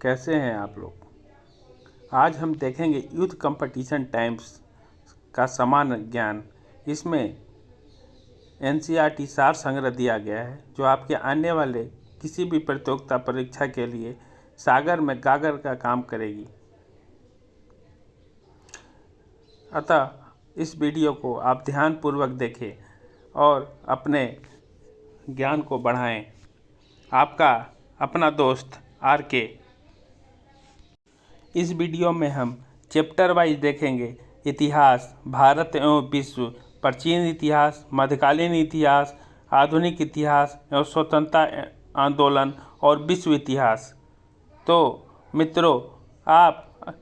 कैसे हैं आप लोग। आज हम देखेंगे यूथ कंपटीशन टाइम्स का सामान्य ज्ञान। इसमें एनसीईआरटी सार संग्रह दिया गया है जो आपके आने वाले किसी भी प्रतियोगिता परीक्षा के लिए सागर में गागर का काम करेगी। अतः इस वीडियो को आप ध्यानपूर्वक देखें और अपने ज्ञान को बढ़ाएं। आपका अपना दोस्त RK। इस वीडियो में हम चैप्टर वाइज देखेंगे इतिहास, भारत एवं विश्व, प्राचीन इतिहास, मध्यकालीन इतिहास, आधुनिक इतिहास एवं स्वतंत्रता आंदोलन और विश्व इतिहास। तो मित्रों, आप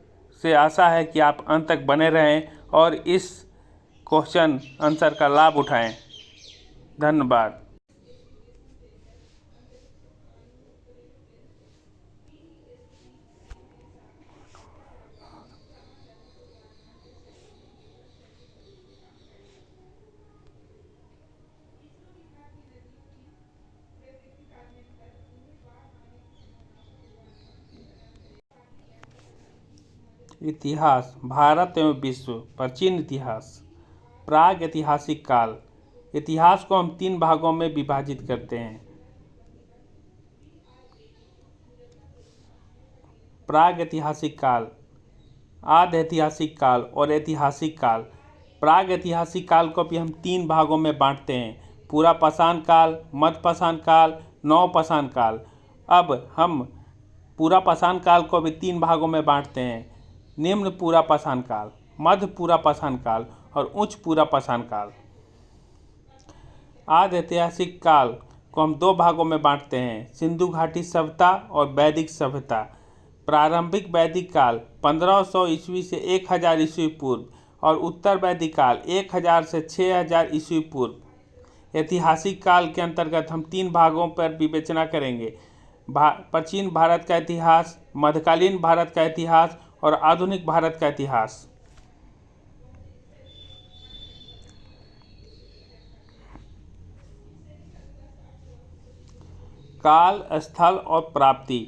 से आशा है कि आप अंत तक बने रहें और इस क्वेश्चन आंसर का लाभ उठाएं। धन्यवाद। इतिहास, भारत एवं विश्व, प्राचीन इतिहास, प्राग ऐतिहासिक काल। इतिहास को हम 3 भागों में विभाजित करते हैं। प्राग ऐतिहासिक काल, आद्य ऐतिहासिक काल और ऐतिहासिक काल। प्राग ऐतिहासिक काल को भी हम 3 भागों में बांटते हैं: पूरा पाषाण काल, मध्य पाषाण काल, नव पाषाण काल। अब हम पूरा पाषाण काल को भी 3 भागों में बांटते हैं: निम्न पूरा पाषाण काल, मध्य पूरा पाषाण काल और उच्च पूरा पाषाण काल। आद्य ऐतिहासिक काल को हम 2 भागों में बांटते हैं: सिंधु घाटी सभ्यता और वैदिक सभ्यता। प्रारंभिक वैदिक काल 1500 ईस्वी से 1000 ईस्वी पूर्व और उत्तर वैदिक काल 1000 से 6000 ईस्वी पूर्व। ऐतिहासिक काल के अंतर्गत हम 3 भागों पर विवेचना करेंगे: प्राचीन भारत का इतिहास, मध्यकालीन भारत का इतिहास और आधुनिक भारत का इतिहास। काल, स्थल और प्राप्ति।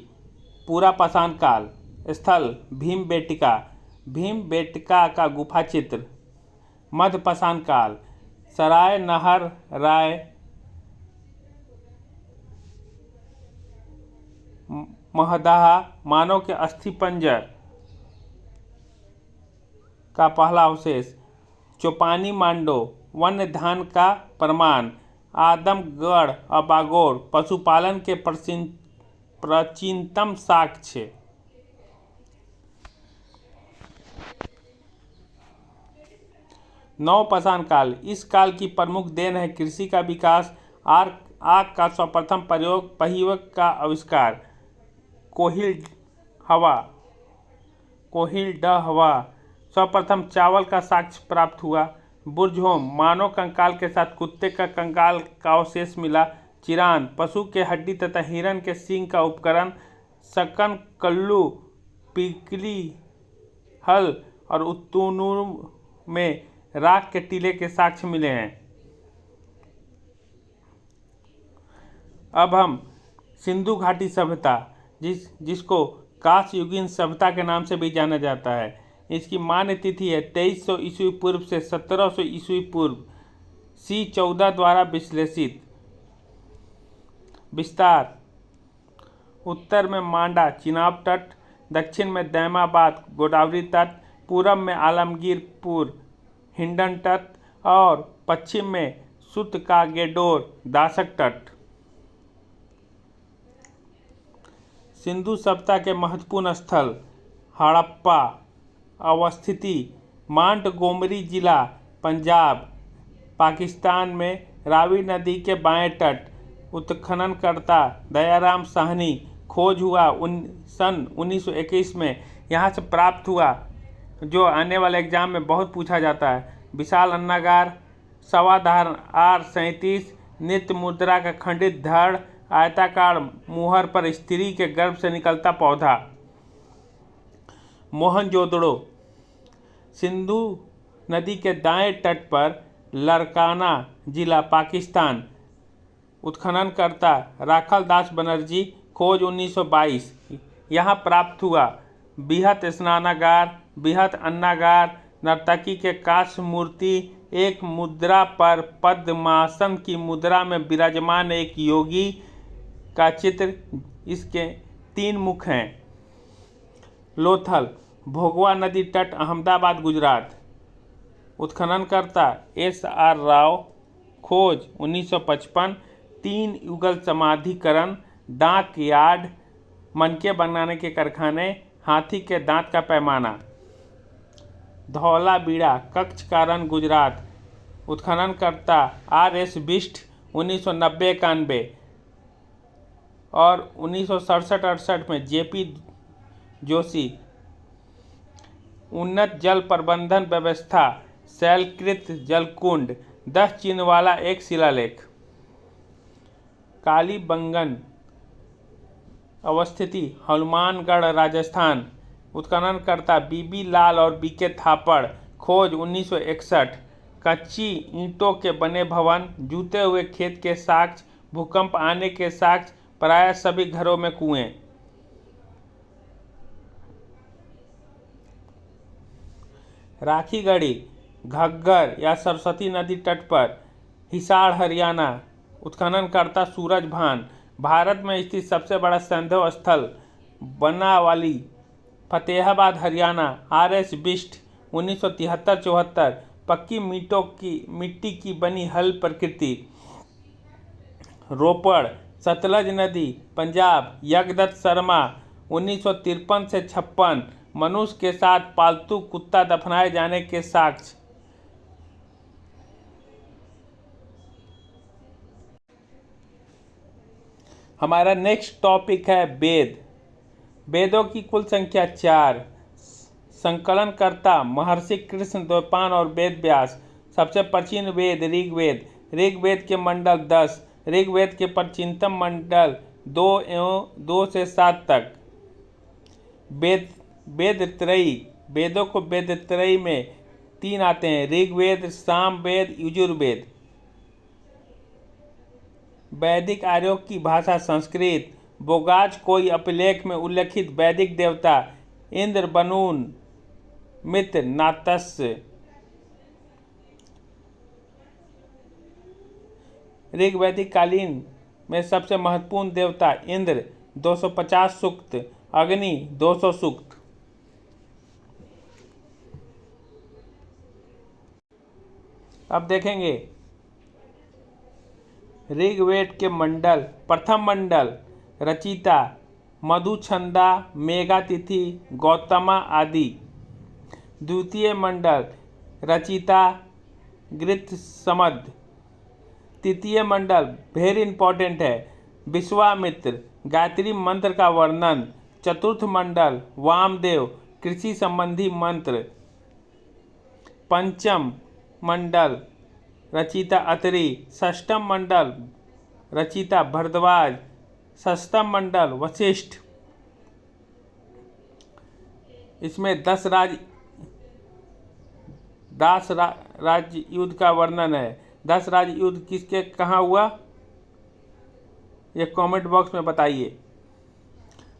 पूरा पाषाण काल। स्थल भीमबेटका, भीमबेटका का गुफा चित्र। मध्य पाषाण काल, सराय नहर राय, महदाहा, मानव के अस्थिपंजर का पहला अवशेष। चौपानी मांडो, वन्य धान का प्रमाण। आदमगढ़ और बागोर, पशुपालन के प्राचीनतम साक्ष्य। नव पाषाण काल। इस काल की प्रमुख देन है कृषि का विकास, आग का सर्वप्रथम प्रयोग, पहिए का आविष्कार, कोहिलडहवा, सर्वप्रथम चावल का साक्ष्य प्राप्त हुआ। बुरझोम, मानव कंकाल के साथ कुत्ते का कंकाल का अवशेष मिला। चिरान, पशु के हड्डी तथा हिरण के सींग का उपकरण। सकन कल्लू, पिकली हल और उत्तुनूर में राख के टीले के साक्ष्य मिले हैं। अब हम सिंधु घाटी सभ्यता, जिसको कांस्ययुगीन सभ्यता के नाम से भी जाना जाता है, इसकी मान्य तिथि है 2300 ईस्वी पूर्व से 1700 ईस्वी पूर्व। C14 द्वारा विश्लेषित। विस्तार: उत्तर में मांडा चिनाब तट, दक्षिण में दैमाबाद गोदावरी तट, पूरब में आलमगीरपुर हिंडन तट और पश्चिम में सुतकागेडोर दासक तट। सिंधु सभ्यता के महत्वपूर्ण स्थल: हड़प्पा अवस्थिति, मांटगोमरी जिला, पंजाब, पाकिस्तान में रावी नदी के बाएं तट। उत्खननकर्ता दयाराम साहनी। खोज हुआ सन 1921 में। यहाँ से प्राप्त हुआ, जो आने वाले एग्जाम में बहुत पूछा जाता है: विशाल अन्नागार, सवाधार R37, नृत्य मुद्रा का खंडित धड़, आयताकार मुहर पर स्त्री के गर्भ से निकलता पौधा। मोहनजोदड़ो, सिंधु नदी के दाएं तट पर लरकाना जिला, पाकिस्तान। उत्खननकर्ता राखल दास बनर्जी। खोज 1922। यहाँ प्राप्त हुआ। बृहत स्नानागार, बृहत अन्नागार, नर्तकी के काष्ठ मूर्ति, एक मुद्रा पर पद्मासन की मुद्रा में विराजमान एक योगी का चित्र। इसके 3 मुख हैं। लोथल, भोगवा नदी तट, अहमदाबाद, गुजरात। उत्खननकर्ता SR राव। खोज 1955। 3 युगल समाधिकरण, डाक यार्ड, मनके बनाने के कारखाने, हाथी के दांत का पैमाना। धौलावीरा, कच्छ कारण, गुजरात। उत्खननकर्ता RS बिष्ट। 1990-91 और 1967-68 में JP जोशी। उन्नत जल प्रबंधन व्यवस्था, शैलकृत जलकुंड, 10 चिन्ह वाला एक शिलालेख। कालीबंगन अवस्थिति, हनुमानगढ़, राजस्थान। उत्खननकर्ता BB लाल और BK थापड़। खोज 1961। कच्ची ईंटों के बने भवन, जूते हुए खेत के साक्ष्य, भूकंप आने के साक्ष्य, प्रायः सभी घरों में कुएं। राखीगढ़ी, घग्गर या सरस्वती नदी तट पर, हिसार, हरियाणा। उत्खननकर्ता सूरजभान। भारत में स्थित सबसे बड़ा संदेह स्थल, बनावाली, फतेहाबाद, हरियाणा। RS बिष्ट। 1973-74। पक्की मिट्टी की बनी हल प्रकृति। रोपड़, सतलज नदी, पंजाब। यज्ञदत्त शर्मा। 1953-56। मनुष्य के साथ पालतू कुत्ता दफनाए जाने के साक्ष्य। हमारा नेक्स्ट टॉपिक है वेद। वेदों की कुल संख्या 4। संकलनकर्ता महर्षि कृष्ण द्वैपायन और वेद व्यास। सबसे प्राचीन वेद ऋग्वेद। ऋग्वेद के मंडल 10। ऋग्वेद के प्राचीनतम मंडल 2 से 7 तक। वेदत्रयी, वेदों को वेदत्रयी में 3 आते हैं, ऋग्वेद, सामवेद, यजुर्वेद। वैदिक आर्यों की भाषा संस्कृत। बोगाज कोई अभिलेख में उल्लेखित वैदिक देवता इंद्र, बनून, मित्र, नातस्य। ऋग्वैदिक कालीन में सबसे महत्वपूर्ण देवता इंद्र, 250 सूक्त, अग्नि, 200 सूक्त। अब देखेंगे ऋग्वेद के मंडल। प्रथम मंडल रचिता मधुछंदा, मेघातिथि, गौतमा आदि। द्वितीय मंडल रचिता गृत्समद। तृतीय मंडल वेरी इंपॉर्टेंट है, विश्वामित्र, गायत्री मंत्र का वर्णन। चतुर्थ मंडल वामदेव, कृषि संबंधी मंत्र। पंचम मंडल रचिता अत्रि। षष्ठम मंडल रचिता भरद्वाज। सप्तम मंडल वशिष्ठ। इसमें 10 राज्य युद्ध का वर्णन है। 10 राज्य युद्ध किसके कहाँ हुआ, ये कमेंट बॉक्स में बताइए।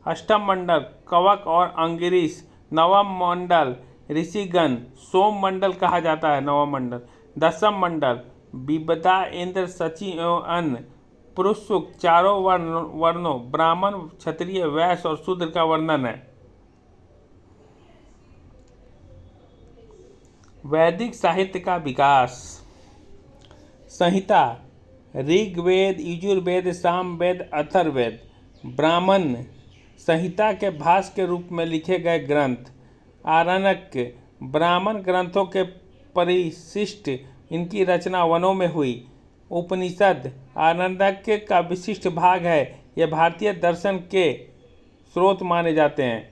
अष्टम मंडल कवक और अंगिरिस। नवम मंडल ऋषिगण, सोम मंडल कहा जाता है नवम मंडल। 10वां मंडल विबदा, इंद्र, शची एवं अन्य। पुरुष सूक्त चारों वर्णों ब्राह्मण, क्षत्रिय, वैश्य और शूद्र का वर्णन है। वैदिक साहित्य का विकास। संहिता ऋग्वेद, यजुर्वेद, सामवेद, अथर्ववेद। ब्राह्मण संहिता के भाष्य के रूप में लिखे गए ग्रंथ। आरण्यक ब्राह्मण ग्रंथों के परिशिष्ट, इनकी रचना वनों में हुई। उपनिषद आरण्यक का विशिष्ट भाग है, ये भारतीय दर्शन के स्रोत माने जाते हैं।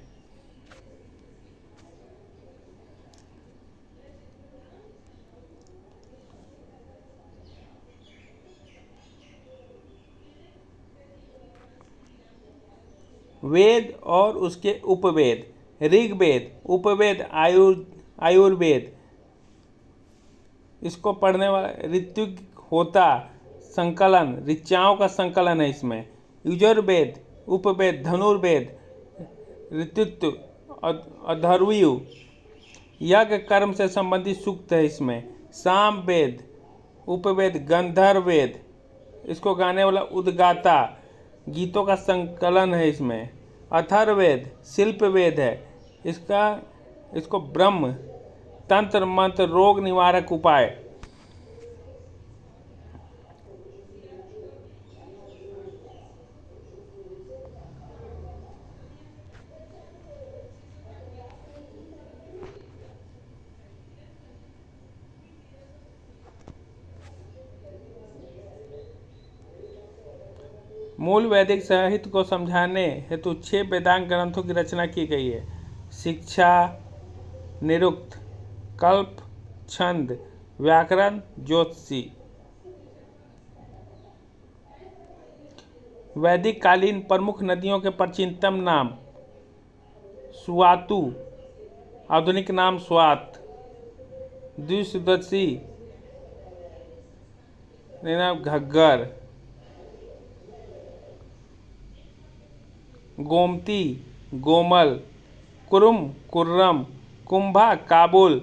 वेद और उसके उपवेद। ऋग्वेद उपवेद आयुर्वेद, इसको पढ़ने वाला ऋत्विक होता संकलन, ऋचाओं का संकलन है इसमें। यजुर्वेद उपवेद धनुर्वेद, ऋतुत्व, अधर्वयु, यज्ञ कर्म से संबंधित सूक्त है इसमें। साम वेद, उपवेद, गंधर्व वेद, इसको गाने वाला उद्गाता, गीतों का संकलन है इसमें। अथर्ववेद शिल्प वेद है, इसको ब्रह्म, तंत्र मंत्र, रोग निवारक उपाय। मूल वैदिक साहित्य को समझाने हेतु 6 वेदांग ग्रंथों की रचना की गई है। शिक्षा, निरुक्त, कल्प, छंद, व्याकरण, ज्योतिषी। वैदिक कालीन प्रमुख नदियों के प्राचीनतम नाम: सुवातु, आधुनिक नाम स्वात, द्विशुदशी, घग्गर, गोमती, गोमल, कुरुम, कुर्रम, कुंभा, काबुल।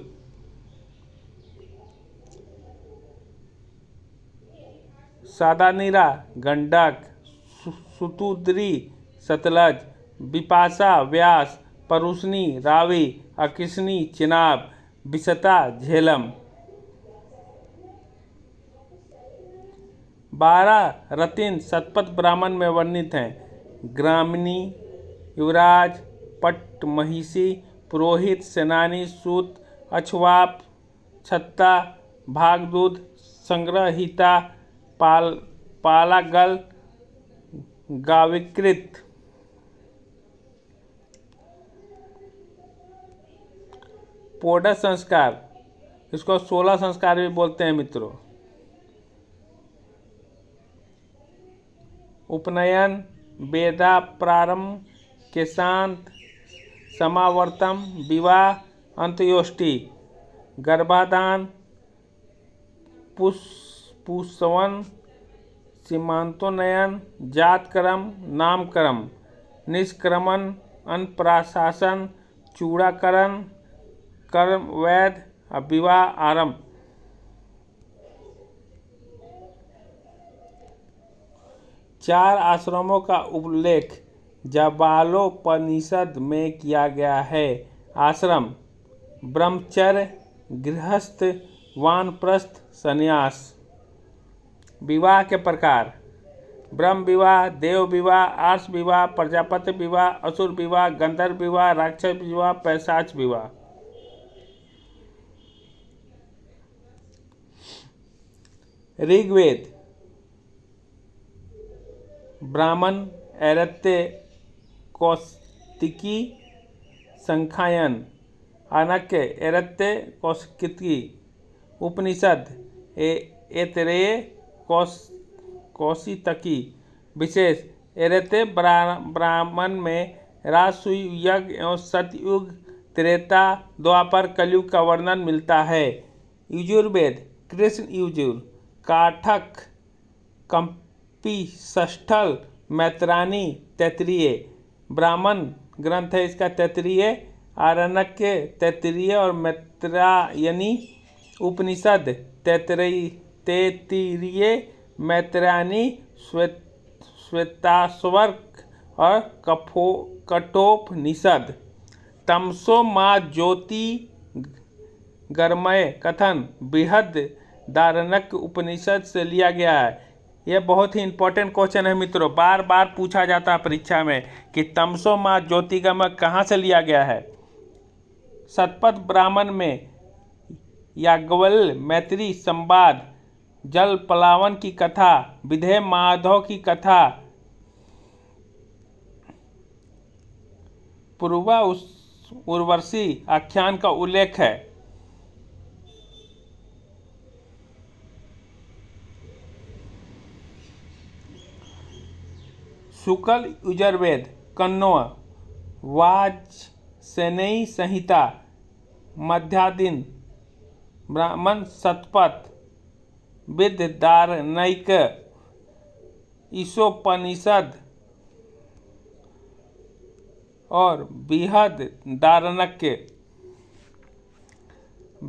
सादानीरा, गंडक, सुतुद्री, सतलज, बिपाशा, व्यास, परुशनी, रावी, अकिशनी, चिनाब, बिसता, झेलम। 12 रतिन शतपथ ब्राह्मण में वर्णित हैं: ग्रामिणी, युवराज, पट्ट, महिषी, पुरोहित, सेनानी, सूत, अक्षवाप, छत्ता, भागदूत, संग्रहिता, पालागल, गाविकृत। पोडर संस्कार, इसको 16 संस्कार भी बोलते हैं मित्रों। उपनयन, वेदा प्रारंभ, केशांत, समावर्तन, विवाह, अंत्योष्टि, गर्भाधान, पुंसवन, सीमांतोन्नयन, जातकर्म, नामकर्म, निष्क्रमण, अन्नप्राशन, चूड़ाकरण, कर्म वैध, विवाह आरंभ। चार आश्रमों का उल्लेख जाबालोपनिषद में किया गया है। आश्रम: ब्रह्मचर्य, गृहस्थ, वानप्रस्थ, संन्यास। विवाह के प्रकार: ब्रह्म विवाह, देव विवाह, आर्ष विवाह, प्रजापति विवाह, असुर विवाह, गंधर्व विवाह, राक्षस विवाह, पैशाच विवाह। ऋग्वेद: ब्राह्मण, ऐरत्य, कौशिकी, संख्यायन। आनक्य, ऐरत्य, कौशिकी। उपनिषद: ऐतरेय, कौशितकी। विशेष: ऐरत्य ब्राह्मण में राजसूय यज्ञ एवं सतयुग, त्रेता, द्वापर, कलयुग का वर्णन मिलता है। यजुर्वेद: कृष्ण यजुर, काठक, कंपिशस्थल, मैत्रानी, तैत्तिरीय। ब्राह्मण ग्रंथ है इसका तैत्तिरीय, आरण्यक तैत्तिरीय और मैत्रायनी। उपनिषद: तैत्तिरीय, मैत्रायनी, श्वेताश्वतर्क और कठोपनिषद। तमसो मा ज्योतिर्गमय कथन बृहदारण्यक उपनिषद से लिया गया है। यह बहुत ही इंपॉर्टेंट क्वेश्चन है मित्रों, बार बार पूछा जाता है परीक्षा में कि तमसो मा ज्योतिर्गमय कहाँ से लिया गया है। शतपथ ब्राह्मण में याज्ञवल्क्य, मैत्री संवाद, जल पलावन की कथा, विधेय माधव की कथा, पूर्वा उर्वशी आख्यान का उल्लेख है। शुक्ल यजुर्वेद, कण्व, वाजसेनेयी संहिता, मध्याह्न ब्राह्मण, शतपथ, बृहदारण्यक, ईशोपनिषद, और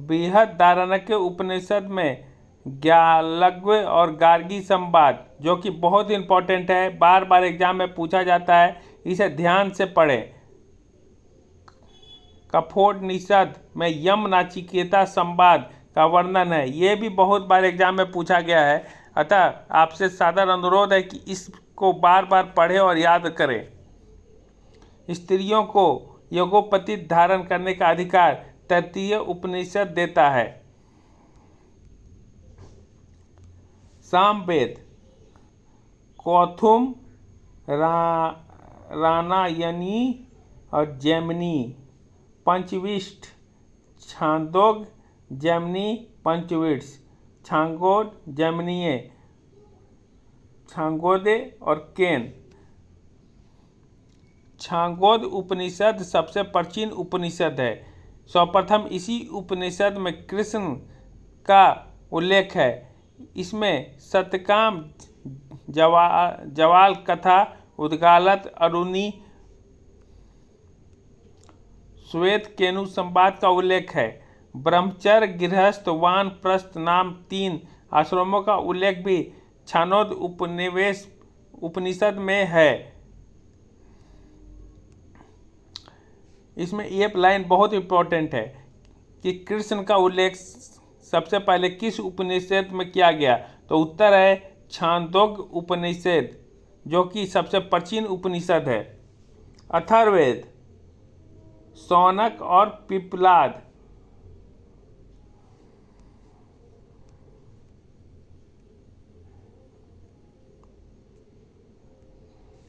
बृहदारण्यक उपनिषद में ज्ञालग्व और गार्गी संवाद, जो कि बहुत इंपॉर्टेंट है, बार बार एग्जाम में पूछा जाता है, इसे ध्यान से पढ़ें। कठोपनिषद में यम नाचिकेता संवाद का वर्णन है, ये भी बहुत बार एग्जाम में पूछा गया है, अतः आपसे सादर अनुरोध है कि इसको बार बार पढ़ें और याद करें। स्त्रियों को यज्ञोपवीत धारण करने का अधिकार तैत्तिरीय उपनिषद देता है। सामवेद, कौथुम, रानायनी और जैमिनी, पंचविंश, छांदोग्य, जैमिनी, पंचविंश, छांगोग्य, जैमिनीय, छांगोग्य और केन। छांगोग्य उपनिषद सबसे प्राचीन उपनिषद है। सर्वप्रथम इसी उपनिषद में कृष्ण का उल्लेख है। इसमें सत्यकाम, जवाल कथा, उद्गालत, अरुणी, श्वेत केनु संवाद का उल्लेख है। ब्रह्मचर्य, गृहस्थ, वानप्रस्थ नाम 3 आश्रमों का उल्लेख भी छांदोग्य उपनिषद में है। इसमें ये लाइन बहुत इंपॉर्टेंट है कि कृष्ण का उल्लेख सबसे पहले किस उपनिषद में किया गया, तो उत्तर है छांदोग्य उपनिषद, जो कि सबसे प्राचीन उपनिषद है। अथर्ववेद, शौनक और पिप्पलाद,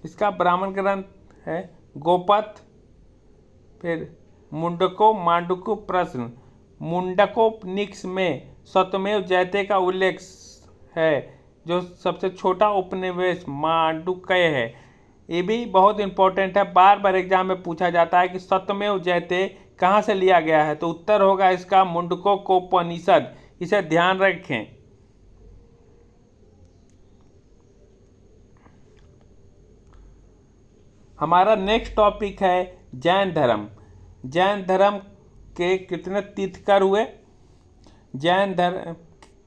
इसका ब्राह्मण ग्रंथ है। गोपथ, फिर मुंडको, मांडुक्य, प्रश्न। मुंडकोपनिषद में सत्यमेव जयते का उल्लेख है, जो सबसे छोटा उपनिवेश मांडुक्य है। ये भी बहुत इंपॉर्टेंट है, बार बार एग्जाम में पूछा जाता है कि सत्यमेव जयते कहाँ से लिया गया है, तो उत्तर होगा इसका मुंडकोपनिषद। इसे ध्यान रखें। हमारा नेक्स्ट टॉपिक है जैन धर्म। जैन धर्म के कितने तीर्थंकर हुए? जैन धर्म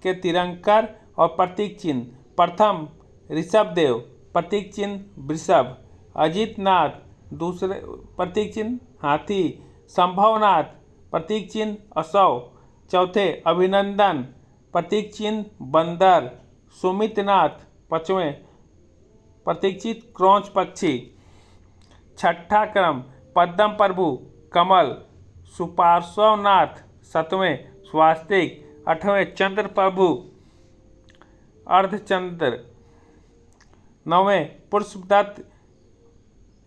के तीर्थंकर और प्रतीक चिन्ह। प्रथम ऋषभदेव, प्रतीक चिन्ह वृषभ। अजितनाथ, दूसरे प्रतीक चिन्ह हाथी। संभवनाथ, प्रतीक चिन्ह असौ। चौथे अभिनंदन, प्रतीक चिन्ह बंदर। सुमितनाथ, पांचवें, प्रतीक चिन्ह क्रौंच पक्षी। छठा क्रम पद्म प्रभु, कमल। सुपार्श्वनाथ, सातवें स्वास्तिक। आठवें चंद्र प्रभु, अर्धचंद्र। नौवें पुष्पदत्त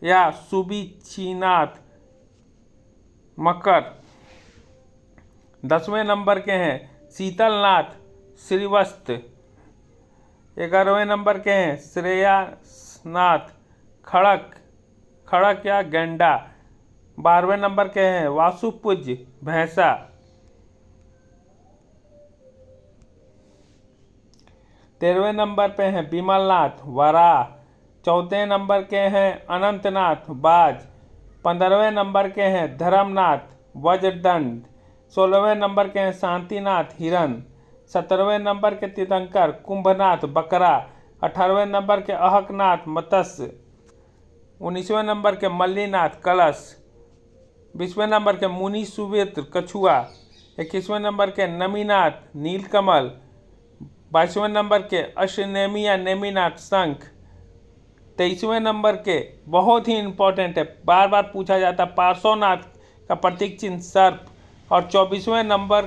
या सुबीक्षीनाथ, मकर। 10वें नंबर के हैं शीतलनाथ, श्रीवत्स। 11वें नंबर के हैं श्रेयासनाथ, खड़क या गेंडा। 12वें नंबर के हैं वासुपूज्य, भैंसा। 13वें नंबर पे हैं विमलनाथ, वराह। 14वें नंबर के हैं अनंतनाथ, बाज। 15वें नंबर के हैं धर्मनाथ, वज्रदंड। 16वें नंबर के हैं शांतिनाथ, हिरण। 17वें नंबर के तीर्थंकर कुंभनाथ, बकरा। 18वें नंबर के अहकनाथ, मत्स्य। 19वें नंबर के मल्लीनाथ, कलश। 20वें नंबर के मुनि सुमित्र, कछुआ। 21वें नंबर के नमीनाथ, नीलकमल। 22वें नंबर के अश्वनेमी या नेमिनाथ, शंख। 23वें नंबर के बहुत ही इंपॉर्टेंट है, बार बार पूछा जाता, पार्श्वनाथ का प्रतीक चिन्ह सर्प। और 24वें नंबर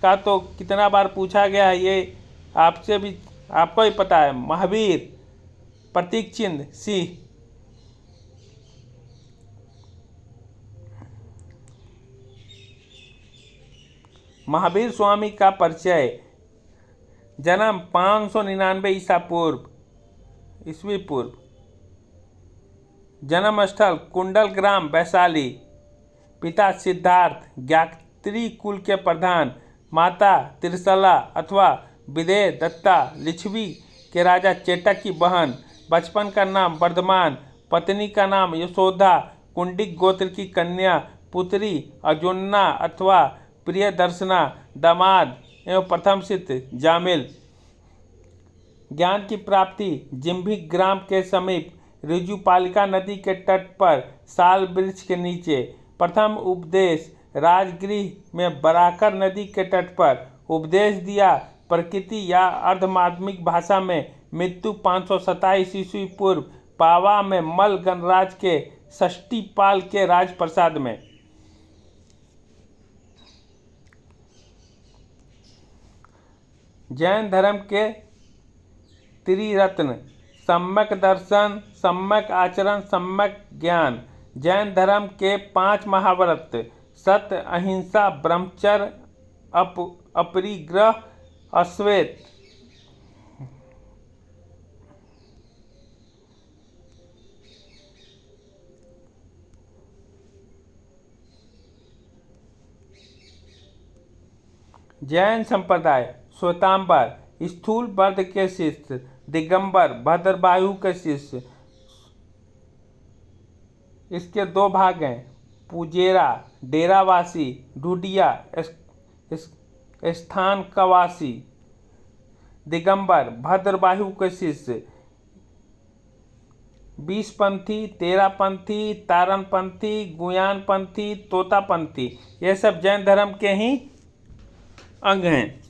का तो कितना बार पूछा गया है, ये आपको ही पता है, महावीर, प्रतीक चिन्ह सिंह। महावीर स्वामी का परिचय। जन्म 599 ईस्वी पूर्व। जन्म स्थल कुंडल ग्राम, वैशाली। पिता सिद्धार्थ, गायत्री कुल के प्रधान। माता त्रिशला अथवा विदेह दत्ता, लिच्छवी के राजा चेटक की बहन। बचपन का नाम वर्धमान, पत्नी का नाम यशोदा, कुंडिक गोत्र की कन्या पुत्री अजुन्ना अथवा प्रियदर्शना दामाद एवं प्रथम सिद्ध जामिल। ज्ञान की प्राप्ति जिम्भिक ग्राम के समीप ऋजुपालिका नदी के तट पर साल वृक्ष के नीचे। प्रथम उपदेश राजगृह में बराकर नदी के तट पर। उपदेश दिया प्रकृति या अर्धमाध्यमिक भाषा में। मृत्यु 527 ईस्वी पूर्व पावा में मल गणराज के षष्ठीपाल के राजप्रसाद में। जैन धर्म के त्रिरत्न सम्यक दर्शन, सम्यक आचरण, सम्यक ज्ञान। जैन धर्म के 5 महाव्रत सत्य, अहिंसा, ब्रह्मचर्य, अपरिग्रह, अश्वेत। जैन संप्रदाय श्वेतांबर स्थूल वर्ग के शिष्य, दिगंबर भद्रबाहु के शिष्य। इसके 2 भाग हैं, पुजेरा डेरावासी, ढूंढिया स्थान कवासी। दिगंबर भद्रबाहु के शिष्य 20पंथी, 13पंथी, तारणपंथी, गुयानपंथी, तोतापंथी, ये सब जैन धर्म के ही अंग हैं।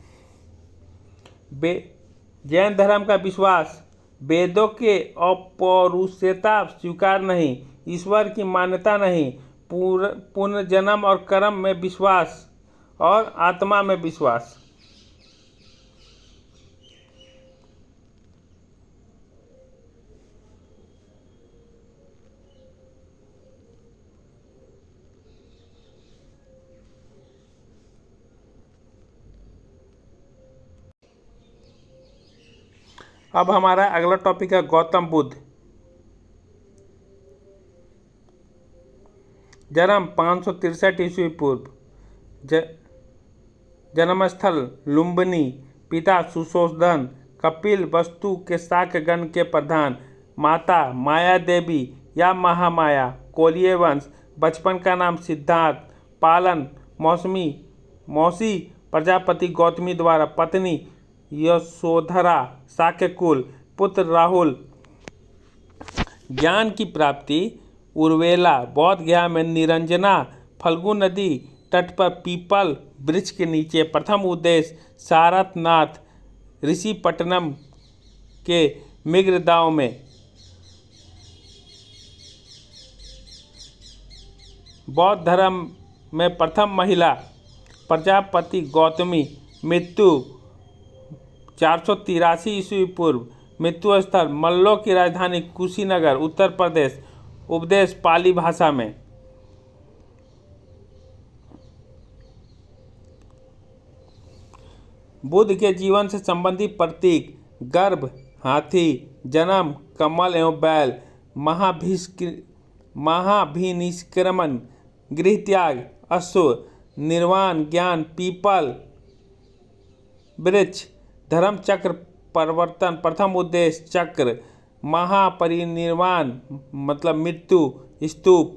जैन धर्म का विश्वास वेदों के अपौरुषेयता स्वीकार नहीं, ईश्वर की मान्यता नहीं, पुनर्जन्म और कर्म में विश्वास और आत्मा में विश्वास। अब हमारा अगला टॉपिक है गौतम बुद्ध। जन्म 563 ईस्वी पूर्व। जन्मस्थल लुम्बिनी। पिता सुशोधन कपिल वस्तु के शाक्य गण के प्रधान। माता माया देवी या महामाया, कोलिय वंश। बचपन का नाम सिद्धार्थ। पालन मौसी प्रजापति गौतमी द्वारा। पत्नी यशोधरा, शाक्य कुल। पुत्र राहुल। ज्ञान की प्राप्ति उर्वेला बौद्ध गया में निरंजना फल्गु नदी तट पर पीपल वृक्ष के नीचे। प्रथम उद्देश्य सारनाथ ऋषिपट्टनम के मिग्रदाव में। बौद्ध धर्म में प्रथम महिला प्रजापति गौतमी। मृत्यु 483 ईस्वी पूर्व। मृत्यु स्थल मल्लों की राजधानी कुशीनगर, उत्तर प्रदेश। उपदेश पाली भाषा में। बुद्ध के जीवन से संबंधित प्रतीक गर्भ हाथी, जन्म कमल एवं बैल, महाभिनिष्क्रमण गृहत्याग अश्व, निर्वाण ज्ञान पीपल वृक्ष, धर्म चक्र परिवर्तन। प्रथम उद्देश्य चक्र, महापरिनिर्वाण मतलब मृत्यु, स्तूप।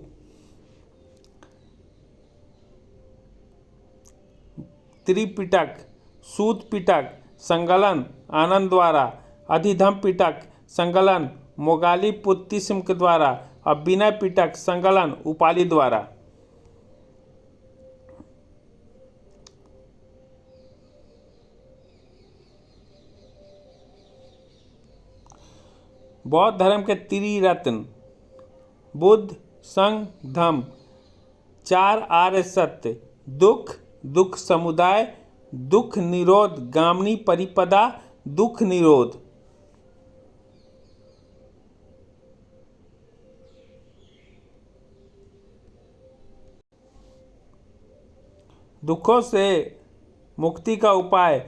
त्रिपिटक सूत पिटक संकलन आनंद द्वारा। अधिधम पिटक संकलन मोगाली पुत्तिस्म के द्वारा और विनय पिटक संकलन उपाली द्वारा। बौद्ध धर्म के त्रिरत्न बुद्ध संघ धम्म। 4 आर्य सत्य, दुख समुदाय, दुख निरोध गामिनी परिपदा, दुख निरोध। दुखों से मुक्ति का उपाय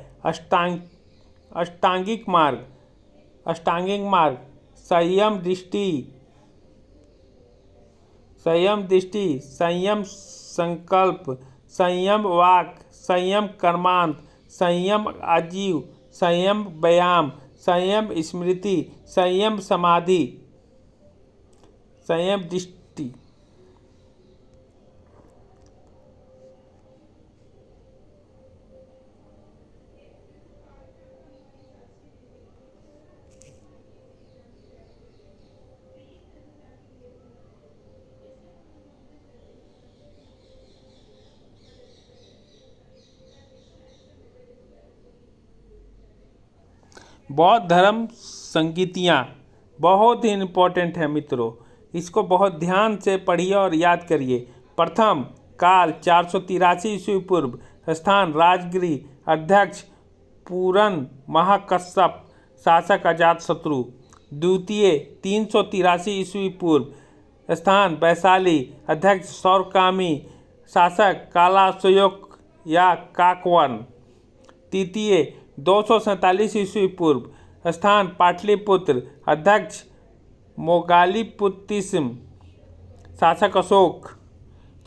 अष्टांगिक मार्ग। संयम दृष्टि, संयम संकल्प, संयम वाक, संयम कर्मांत, संयम आजीव, संयम व्यायाम, संयम स्मृति, संयम समाधि, संयम दृष्टि। बौद्ध धर्म संगीतियाँ बहुत ही इम्पोर्टेंट है मित्रों, इसको बहुत ध्यान से पढ़िए और याद करिए। प्रथम काल 483 ईस्वी पूर्व, स्थान राजगृह, अध्यक्ष पूरन महाकश्यप, शासक अजातशत्रु। द्वितीय 383 ईस्वी पूर्व, स्थान वैशाली, अध्यक्ष सौरकामी, शासक कालाशोक या काकवन। तृतीय 247 ईस्वी पूर्व, स्थान पाटलिपुत्र, अध्यक्ष मोगालिपुतिस्म, शासक अशोक।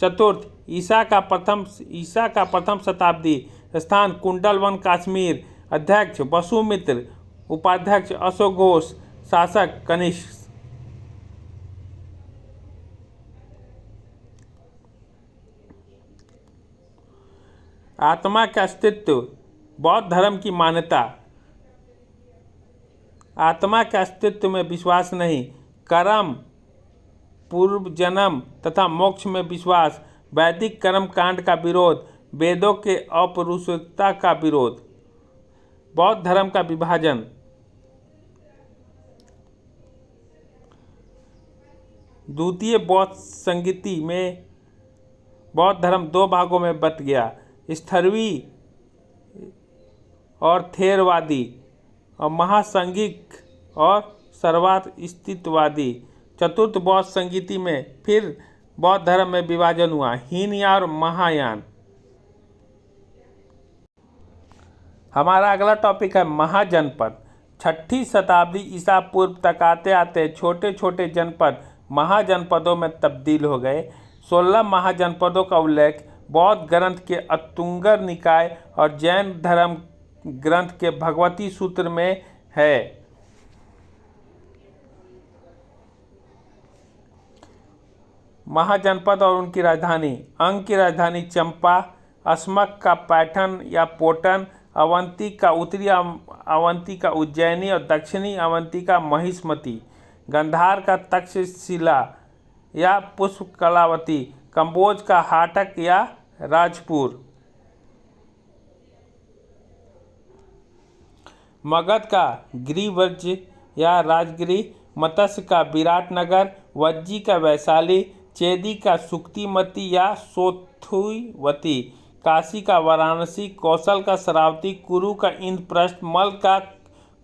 चतुर्थ ईसा का प्रथम शताब्दी, स्थान कुंडलवन कश्मीर, अध्यक्ष वसुमित्र, उपाध्यक्ष अशोघोष, शासक कनिष्क। आत्मा के अस्तित्व, बौद्ध धर्म की मान्यता। आत्मा के अस्तित्व में विश्वास नहीं, कर्म, पूर्व जन्म तथा मोक्ष में विश्वास। वैदिक कर्म कांड का विरोध, वेदों के अपौरुषेयता का विरोध। बौद्ध धर्म का विभाजन। द्वितीय बौद्ध संगीति में बौद्ध धर्म दो भागों में बंट गया, स्थैरवी और थेरवादी, और महासांघिक और सर्वात स्थितवादी। चतुर्थ बौद्ध संगीति में फिर बौद्ध धर्म में विभाजन हुआ, हीनयान और महायान। हमारा अगला टॉपिक है महाजनपद। 6ठी शताब्दी ईसा पूर्व तक आते आते छोटे छोटे जनपद महाजनपदों में तब्दील हो गए। 16 महाजनपदों का उल्लेख बौद्ध ग्रंथ के अतुंगर निकाय और जैन धर्म ग्रंथ के भगवती सूत्र में है। महाजनपद और उनकी राजधानी। अंग की राजधानी चंपा, अस्मक का पैठन या पोटन, अवंती का उत्तरी अवंती का उज्जैनी और दक्षिणी अवंती का महिष्मती, गंधार का तक्षशिला या पुष्पकलावती, कंबोज का हाटक या राजपुर, मगध का गिरिव्रज या राजगिरी, मत्स्य का विराटनगर, वज्जी का वैशाली, चेदी का सुक्तिमती या सोथुवती, काशी का वाराणसी, कौशल का शरावती, कुरु का इंद्रप्रस्थ, मल का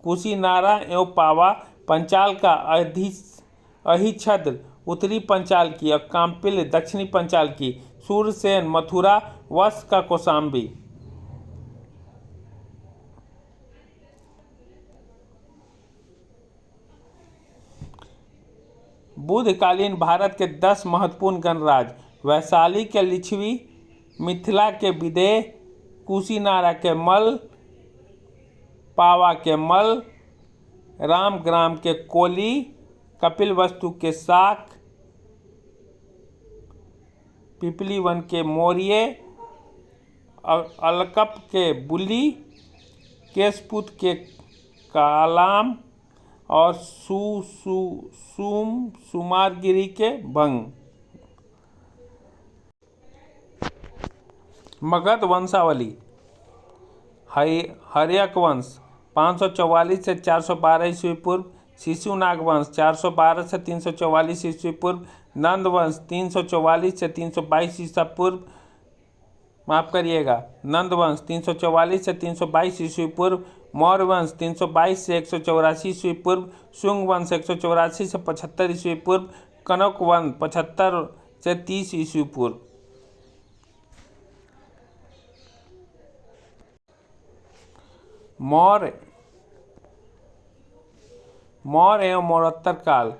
कुशीनारा एवं पावा, पंचाल का अहिच्छद्र उत्तरी पंचाल की और काम्पिल दक्षिणी पंचाल की, सूरसेन मथुरा, वत्स का कौशाम्बी। बुद्धकालीन भारत के 10 महत्वपूर्ण गणराज्य। वैशाली के लिच्छवी, मिथिला के विदेह, कुशीनारा के मल, पावा के मल, रामग्राम के कोली, कपिलवस्तु के शाक, पिपलीवन के मौर्य, अलकप के बुली, केशपुत के कालाम और सुमारगिरी के भंग। मगध वंशावली। हर्यक वंश 544 से 412 ईस्वी पूर्व, शिशुनाग वंश 412 से 344 ईस्वी पूर्व, नंद वंश 344 से 322 ईसा पूर्व, माफ करिएगा, नंद वंश 344 से 322 ईस्वी पूर्व, मौर्य वंश 322 से 184 ईस्वी पूर्व, शुंग वंश 184 से 75 ईस्वी पूर्व, कनक वंश 75 से 30 ईस्वी पूर्व। मौर्य एवं मौर्योत्तर काल।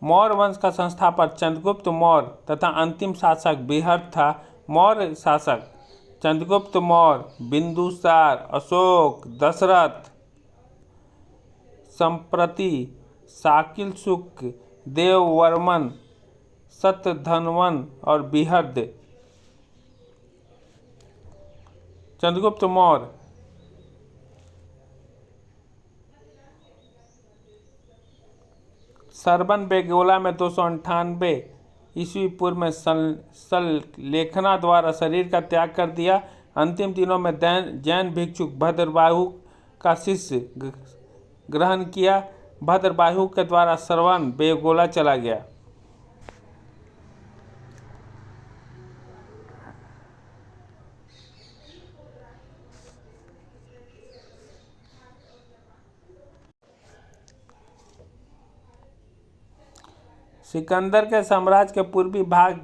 मौर्य वंश का संस्थापक चंद्रगुप्त मौर्य तथा अंतिम शासक बृहद था। मौर्य शासक चंद्रगुप्त मौर्य, बिंदुसार, अशोक, दशरथ, संप्रति, शाकिलशुक, देववर्मन, शतधन्वन और बृहद। चंद्रगुप्त मौर्य सरबन बेगोला में 298 ईस्वी पूर्व में सल्लेखना द्वारा शरीर का त्याग कर दिया। अंतिम दिनों में जैन भिक्षुक भद्रबाहु का शिष्य ग्रहण किया। भद्रबाहु के द्वारा श्रवण बेगोला चला गया। सिकंदर के साम्राज्य के पूर्वी भाग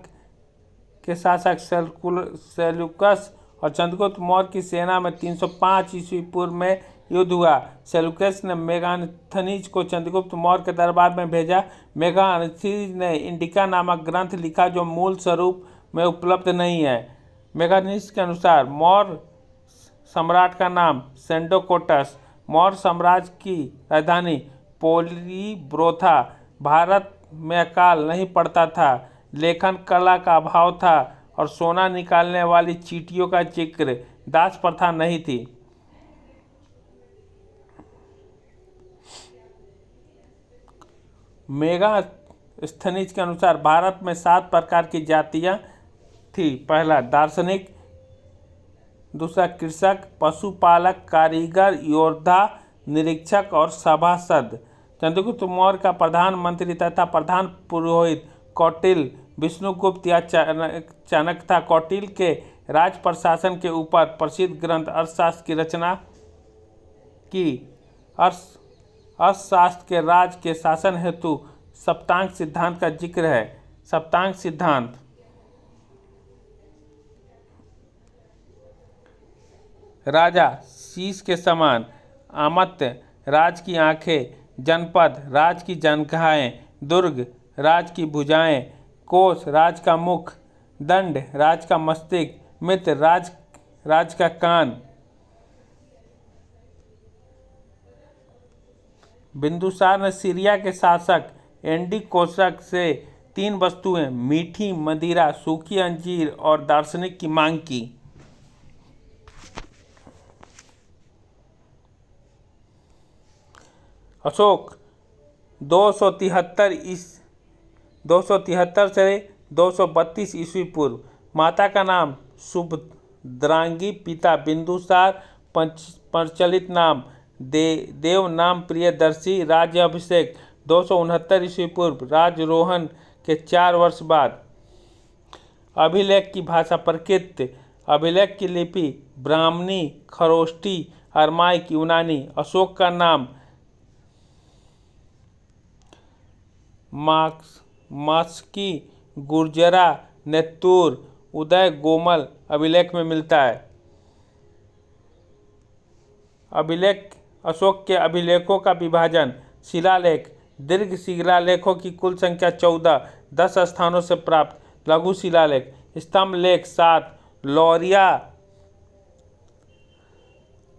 के शासक सेल्यूकस और चंद्रगुप्त मौर्य की सेना में 305 ईस्वी पूर्व में युद्ध हुआ। सेल्यूकस ने मेगास्थनीज को चंद्रगुप्त मौर्य के दरबार में भेजा। मेगास्थनीज ने इंडिका नामक ग्रंथ लिखा जो मूल स्वरूप में उपलब्ध नहीं है। मेगास्थनीज के अनुसार मौर्य सम्राट का नाम सेंडोकोटस, मौर्य साम्राज्य की राजधानी पोलिब्रोथा। भारत में अकाल नहीं पड़ता था, लेखन कला का अभाव था और सोना निकालने वाली चींटियों का जिक्र, दास प्रथा नहीं थी। मेगास्थनीज के अनुसार भारत में 7 प्रकार की जातियां थी। पहला दार्शनिक, दूसरा कृषक, पशुपालक, कारीगर, योद्धा, निरीक्षक और सभासद। चंद्रगुप्त मौर्य का प्रधानमंत्री तथा प्रधान पुरोहित कौटिल्य विष्णुगुप्त या चाणक्य था। कौटिल्य के राज प्रशासन के ऊपर प्रसिद्ध ग्रंथ अर्थशास्त्र की रचना की। अर्थशास्त्र के राज के शासन हेतु सप्तांग सिद्धांत का जिक्र है। सप्तांग सिद्धांत राजा शीश के समान, आमत्य राज की आंखें, जनपद राज की जंघाएं, दुर्ग राज की भुजाएं, कोष राज का मुख, दंड राज का मस्तिष्क, मित्र राज का कान। बिंदुसार ने सीरिया के शासक एंटिकोशस से 3 वस्तुएं, मीठी मदिरा, सूखी अंजीर और दार्शनिक की मांग की। अशोक 273 से 232 ईस्वी पूर्व। माता का नाम सुभद्रांगी, पिता बिंदुसार, प्रचलित नाम देव नाम प्रियदर्शी। राज्य अभिषेक 269 ईस्वी पूर्व। राजरोहण के 4 वर्ष बाद। अभिलेख की भाषा प्राकृत। अभिलेख की लिपि ब्राह्मणी, खरोष्ठी, अरमाइक, यूनानी। अशोक का नाम मात्स्की, गुर्जरा, नेत्तूर, उदय गोमल अभिलेख में मिलता है। अभिलेख अशोक के अभिलेखों का विभाजन। शिलालेख दीर्घ शिलालेखों की कुल संख्या 14, 10 स्थानों से प्राप्त। लघु शिलालेख स्तंभ लेख 7, लौरिया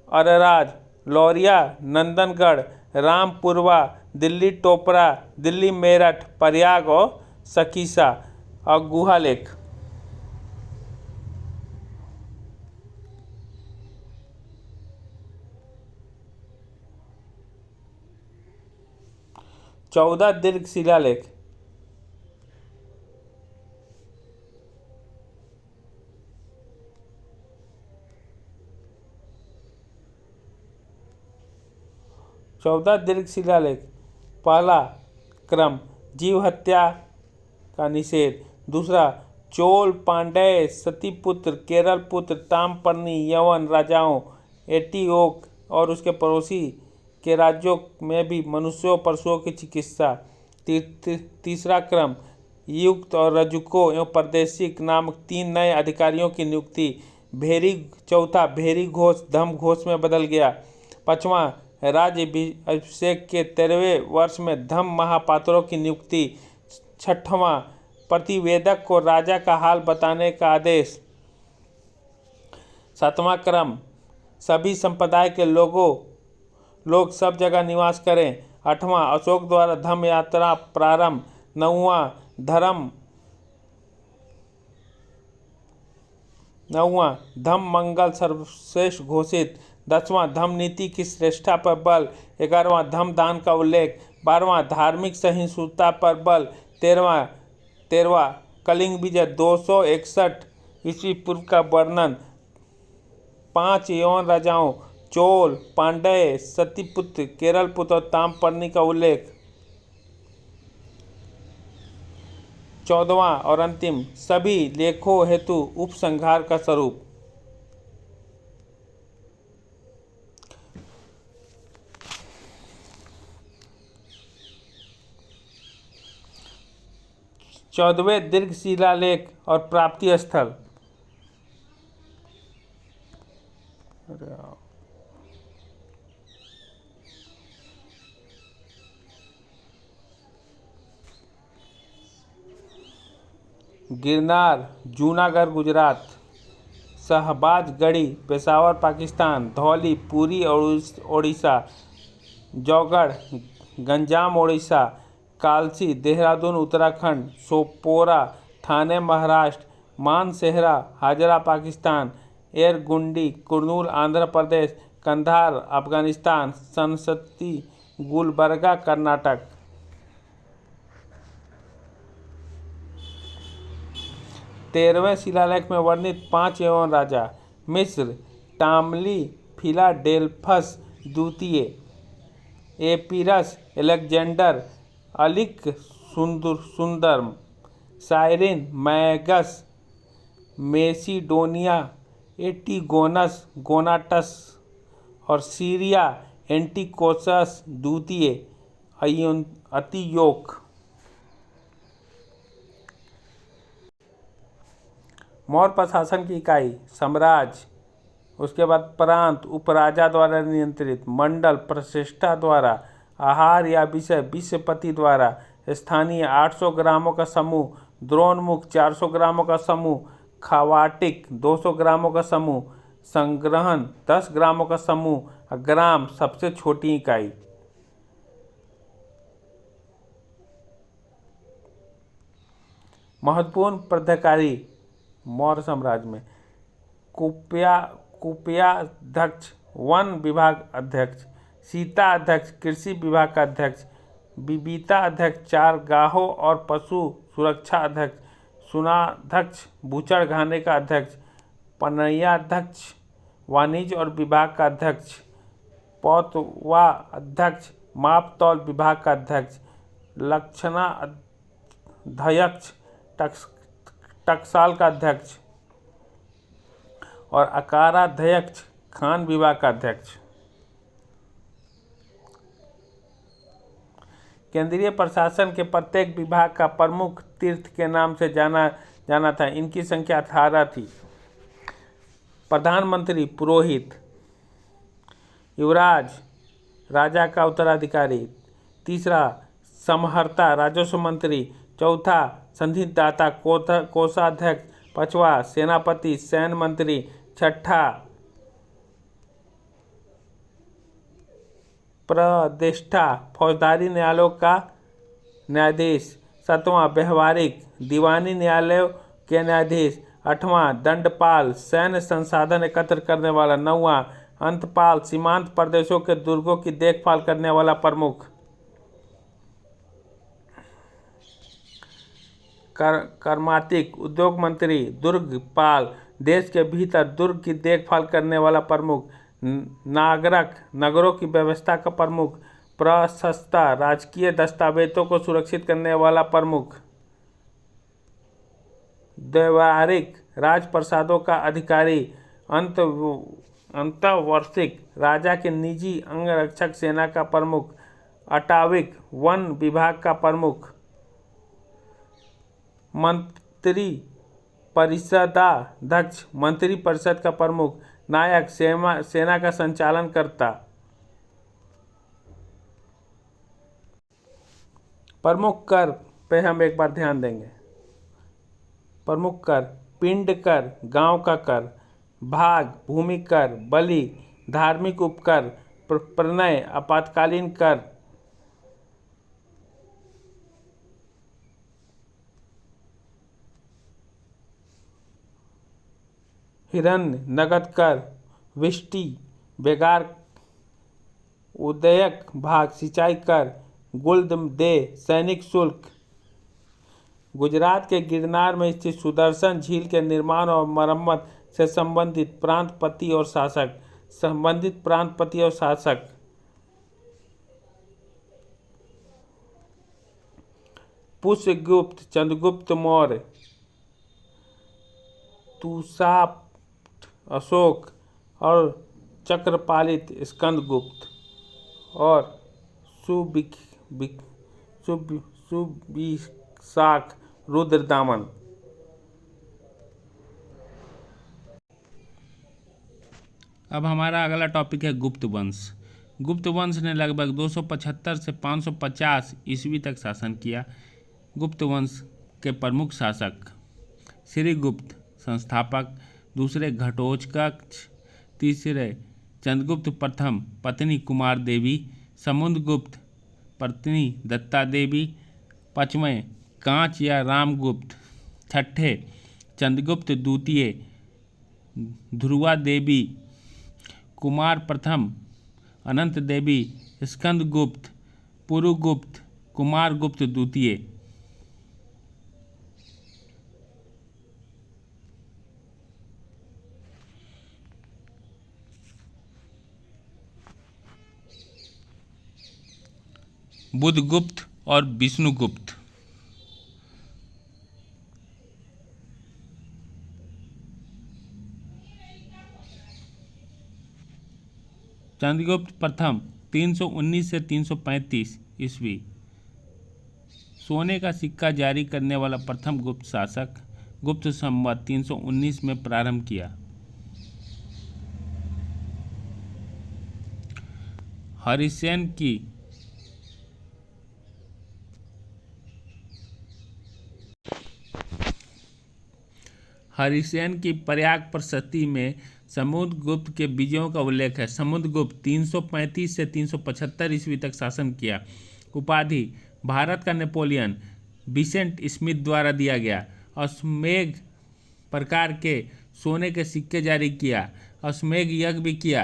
अरराज, लौरिया नंदनगढ़, रामपुरवा, दिल्ली टोपरा, दिल्ली मेरठ, प्रयाग और सकीसा। और गुहालेख 14 दीर्घ शिलालेख। पहला क्रम जीव हत्या का निषेध। दूसरा चोल, पांड्य, सतीपुत्र, केरल पुत्र, ताम्रपर्णी, यवन राजाओं, एंटिओक और उसके पड़ोसी के राज्यों में भी मनुष्यों पशुओं की चिकित्सा। तीसरा क्रम युक्त और रजुको एवं प्रादेशिक नामक 3 नए अधिकारियों की नियुक्ति। चौथा भेरी घोष धम घोष में बदल गया। पांचवा राज्य अभिषेक के 13वें वर्ष में धम महापात्रों की नियुक्ति। छठवां प्रतिवेदक को राजा का हाल बताने का आदेश। 7वां क्रम सभी संप्रदाय के लोग सब जगह निवास करें। 8वां अशोक द्वारा धम्म यात्रा प्रारंभ। 9वां धम्म मंगल सर्वश्रेष्ठ घोषित। 10वां धम्म नीति की श्रेष्ठता पर बल। 11वां धम्म दान का उल्लेख। 12वां धार्मिक सहिष्णुता पर बल। 13वां कलिंग विजय 261 ईस्वी पूर्व का वर्णन। 5 यवन राजाओं चोल, पांड्य, सतीपुत्र, केरलपुत्र और ताम्रपर्णी का उल्लेख। 14वां और अंतिम, सभी लेखों हेतु उपसंहार का स्वरूप। चौदहवें दीर्घ शिलालेख और प्राप्ति स्थल। गिरनार, जूनागढ़ गुजरात। शहबाज गढ़ी, पेशावर पाकिस्तान। धौली, पुरी ओडिशा। जौगढ़, गंजाम ओडिशा। कालसी, देहरादून उत्तराखंड। सोपोरा, ठाणे महाराष्ट्र। मानसेहरा, हाजरा पाकिस्तान। एरगुंडी, कुर्नूल आंध्र प्रदेश। कंधार, अफगानिस्तान। सनसती, गुलबर्गा कर्नाटक। 13वें शिलालेख में वर्णित 5 एवं राजा। मिस्र, टामली फिलाडेल्फस द्वितीय। एपीरस, अलेक्जेंडर अलिक सुंदरम। Cyrene, Magas, Macedonia, Antigonus Gonatas. और सीरिया, एंटिकोसस द्वितीय अंतियोक। मौर्य प्रशासन की इकाई। साम्राज्य, उसके बाद प्रांत, उपराजा द्वारा नियंत्रित। मंडल, प्रतिष्ठा द्वारा। आहार या विषय, विषयपति द्वारा। स्थानीय, 800 ग्रामों का समूह। द्रोणमुख, 400 ग्रामों का समूह। खवाटिक, 200 ग्रामों का समूह। संग्रहण, 10 ग्रामों का समूह। ग्राम, सबसे छोटी इकाई। महत्वपूर्ण पदाधिकारी मौर्य साम्राज्य में। कुप्याध्यक्ष, वन विभाग अध्यक्ष। सीता अध्यक्ष, कृषि विभाग का अध्यक्ष। बिबिता अध्यक्ष, चारगाहों और पशु सुरक्षा अध्यक्ष। सुनाध्यक्ष, बूचड़खाने का अध्यक्ष। पनयाध्यक्ष, वाणिज्य और विभाग का अध्यक्ष। पौतवा अध्यक्ष, माप तौल विभाग का अध्यक्ष। लक्षणाध्यक्ष, टकसाल का अध्यक्ष। और अकाराध्यक्ष, खान विभाग का अध्यक्ष। केंद्रीय प्रशासन के प्रत्येक विभाग का प्रमुख तीर्थ के नाम से जाना था। इनकी संख्या 18 थी। प्रधानमंत्री, पुरोहित। युवराज, राजा का उत्तराधिकारी। तीसरा, समहर्ता, राजस्व मंत्री। चौथा, संधिदाता, कोषाध्यक्ष। पांचवा, सेनापति, सैन्य मंत्री। छठा, प्रतिष्ठा, फौजदारी न्यायालयों का न्यायाधीश। सातवां, व्यवहारिक, दीवानी न्यायालयों के न्यायाधीश। आठवां, दंडपाल, सैन्य संसाधन एकत्र करने वाला। नौवां, अंतपाल, सीमांत प्रदेशों के दुर्गों की देखभाल करने वाला प्रमुख। कर्मातिक, उद्योग मंत्री। दुर्गपाल, देश के भीतर दुर्ग की देखभाल करने वाला प्रमुख। नागरक, नगरों की व्यवस्था का प्रमुख। प्रशस्ता, राजकीय दस्तावेजों को सुरक्षित करने वाला प्रमुख। द्वैवारिक, राजप्रसादों का अधिकारी। अंतर्वार्षिक, राजा के निजी अंगरक्षक सेना का प्रमुख। अटाविक, वन विभाग का प्रमुख। मंत्री परिषदाध्यक्ष, मंत्री परिषद का प्रमुख। नायक, सेना का संचालन करता। प्रमुख कर पे हम एक बार ध्यान देंगे। प्रमुख कर, पिंड कर, गांव का कर। भाग, भूमि कर। बलि, धार्मिक उपकर। प्रणय, आपातकालीन कर। हिरण्य, नगद कर। विष्टि, बेगार। उदयक भाग, सिंचाई कर। गुल्द दे, सैनिक शुल्क। गुजरात के गिरनार में स्थित सुदर्शन झील के निर्माण और मरम्मत से संबंधित प्रांत पति और शासक। संबंधित प्रांतपति और शासक। पुष्यगुप्त, चंद्रगुप्त मौर्य, तुषाप्ट अशोक और चक्रपालित स्कंदगुप्त और सुविशाख रुद्रदामन। अब हमारा अगला टॉपिक है गुप्त वंश। गुप्त वंश ने लगभग 275 से 550 ईस्वी तक शासन किया। गुप्त वंश के प्रमुख शासक श्रीगुप्त संस्थापक, दूसरे घटोत्कच, तीसरे चंद्रगुप्त प्रथम पत्नी कुमार देवी, समुद्रगुप्त पत्नी दत्ता देवी, पांचवें कांच या रामगुप्त, छठे चंद्रगुप्त द्वितीय ध्रुवा देवी, कुमार प्रथम अनंत देवी, स्कंदगुप्त, पुरुगुप्त, कुमारगुप्त द्वितीय। बुधगुप्त और विष्णुगुप्त। चंद्रगुप्त प्रथम 319 से 335 ईस्वी, सोने का सिक्का जारी करने वाला प्रथम गुप्त शासक। गुप्त संवत 319 में प्रारंभ किया। हरिसेन की प्रयाग प्रशस्ति में समुद्रगुप्त के विजयों का उल्लेख है। समुद्रगुप्त 335 से 375 ईस्वी तक शासन किया। उपाधि भारत का नेपोलियन विसेंट स्मिथ द्वारा दिया गया। अश्वमेध प्रकार के सोने के सिक्के जारी किया। अश्वमेध यज्ञ भी किया।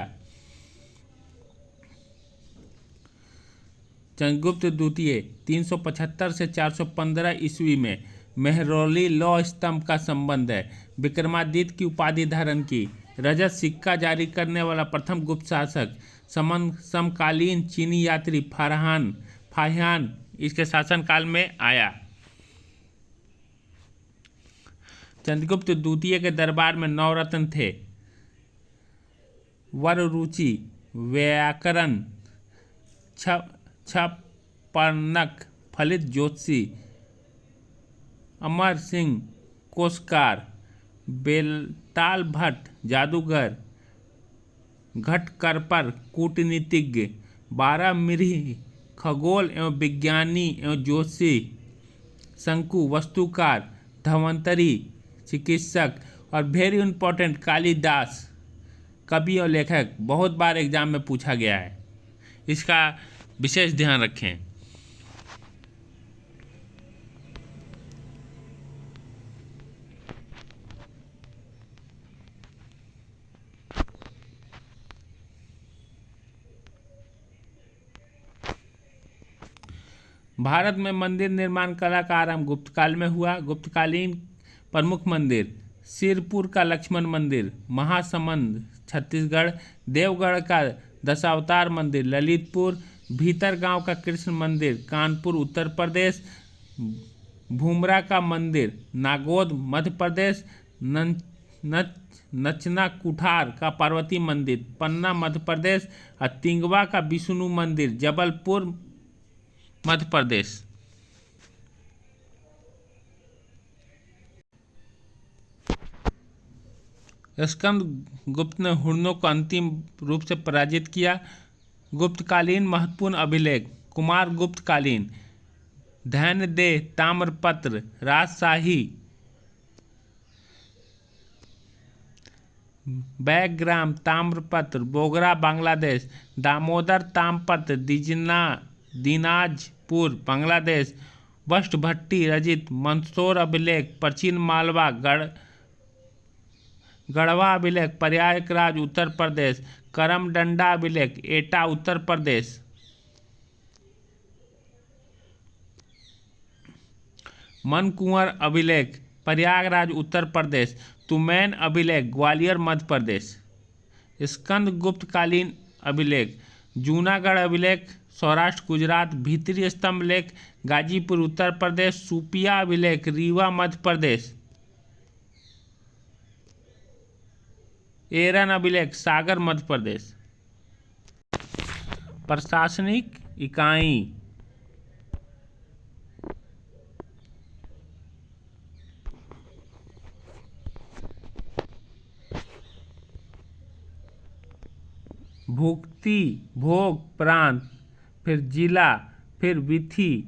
चंद्रगुप्त द्वितीय 375 से 415 ईस्वी में मेहरौली लौह स्तंभ का संबंध है। विक्रमादित्य की उपाधि धारण की। रजत सिक्का जारी करने वाला प्रथम गुप्त शासक। समकालीन चीनी यात्री फाहियान इसके शासनकाल में आया। चंद्रगुप्त द्वितीय के दरबार में 9 रत्न थे। वररुचि, व्याकरण, छपन्नक, फलित ज्योतिषी, अमर सिंह कोशकार, बेताल भट्ट जादूगर, घटकरपर कूटनीतिज्ञ, 12 मिरीह खगोल एवं विज्ञानी एवं ज्योतिषी, शंकु वास्तुकार, धन्वंतरी चिकित्सक और वेरी इंपॉर्टेंट कालिदास कवि और लेखक। बहुत बार एग्जाम में पूछा गया है, इसका विशेष ध्यान रखें। भारत में मंदिर निर्माण कला का आरंभ गुप्त काल में हुआ। गुप्तकालीन प्रमुख मंदिर सिरपुर का लक्ष्मण मंदिर, महासमंद छत्तीसगढ़, देवगढ़ का दशावतार मंदिर ललितपुर, भीतरगांव का कृष्ण मंदिर कानपुर उत्तर प्रदेश, भूमरा का मंदिर नागौद मध्य प्रदेश, नचना कुठार का पार्वती मंदिर पन्ना मध्य प्रदेश और तिंगवा का विष्णु मंदिर जबलपुर मध्य प्रदेश। स्कंदगुप्त ने हुर्णों को अंतिम रूप से पराजित किया। गुप्तकालीन महत्वपूर्ण अभिलेख कुमारगुप्तकालीन, धैर्यदेह ताम्रपत्र, राजशाही, बैग्राम ताम्रपत्र बोगरा बांग्लादेश, दामोदर ताम्रपत्र दिनाजपुर बांग्लादेश, वष्टभट्टी रचित मंदसौर अभिलेख प्राचीन मालवा गढ़वा अभिलेख प्रयागराज उत्तर प्रदेश, करमडंडा अभिलेख एटा उत्तर प्रदेश। मनकुंवर अभिलेख प्रयागराज उत्तर प्रदेश, तुमैन अभिलेख ग्वालियर मध्य प्रदेश। स्कंदगुप्तकालीन अभिलेख, जूनागढ़ अभिलेख, सौराष्ट्र गुजरात, भीतरी स्तंभ लेख, गाजीपुर उत्तर प्रदेश, सुपिया अभिलेख, रीवा मध्य प्रदेश, एरन अभिलेख, सागर मध्य प्रदेश। प्रशासनिक इकाई, भुक्ति, भोग, प्रांत, फिर जिला, फिर विथि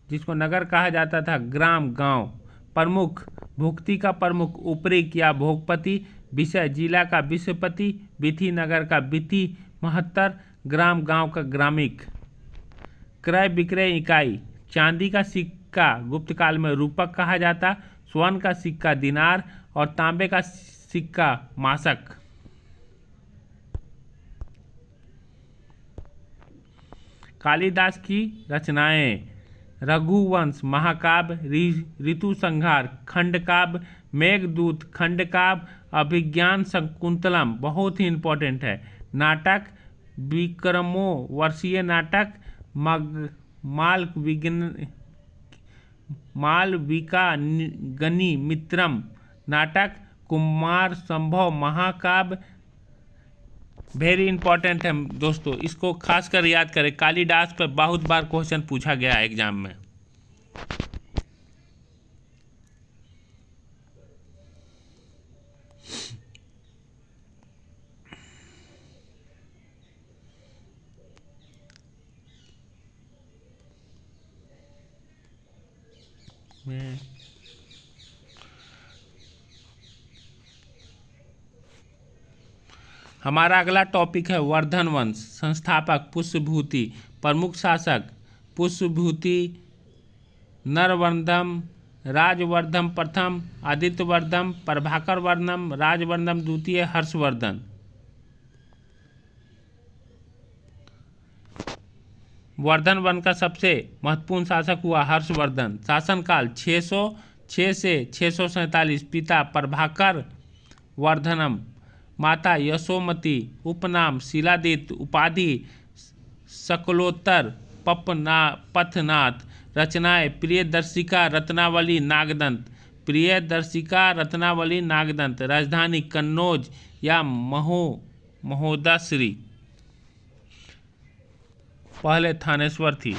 जिसको नगर कहा जाता था, ग्राम, गांव। प्रमुख, भुक्ति का प्रमुख उपरिक या भोगपति, विषय जिला का विषयपति, विथि नगर का विथि महत्तर, ग्राम गांव का ग्रामिक। क्रय विक्रय इकाई, चांदी का सिक्का गुप्त काल में रूपक कहा जाता, स्वर्ण का सिक्का दिनार और तांबे का सिक्का मासक। कालिदास की रचनाएं, रघुवंश, महाकाव्य, ऋतु संहार, खंडकाव्य, मेघदूत, खंडकाव्य, अभिज्ञान शकुंतलम बहुत ही इंपॉर्टेंट है। नाटक, विक्रमो वर्षीय नाटक, मालविकाग्नि मित्रम नाटक, कुमार संभव महाकाव्य। वेरी इंपॉर्टेंट है दोस्तों, इसको खास कर याद करें। कालिदास पर बहुत बार क्वेश्चन पूछा गया है एग्जाम में। हमारा अगला टॉपिक है वर्धन वंश। संस्थापक पुष्यभूति, प्रमुख शासक पुष्यभूति, नरवर्धम, राजवर्धन प्रथम, आदित्यवर्धन, प्रभाकर वर्धन, राजवर्धन द्वितीय, हर्षवर्धन। वर्धन वंश का सबसे महत्वपूर्ण शासक हुआ हर्षवर्धन। शासनकाल 606 से 647। पिता प्रभाकर वर्धनम, माता यशोमती, उपनाम शिलादित्य, उपाधि शकलोत्तर पथनाथ। रचनाएं प्रियदर्शिका, रत्नावली, नागदंत। प्रियदर्शिका, रत्नावली, नागदंत। राजधानी कन्नौज या महोदश्री, पहले थानेश्वर थी।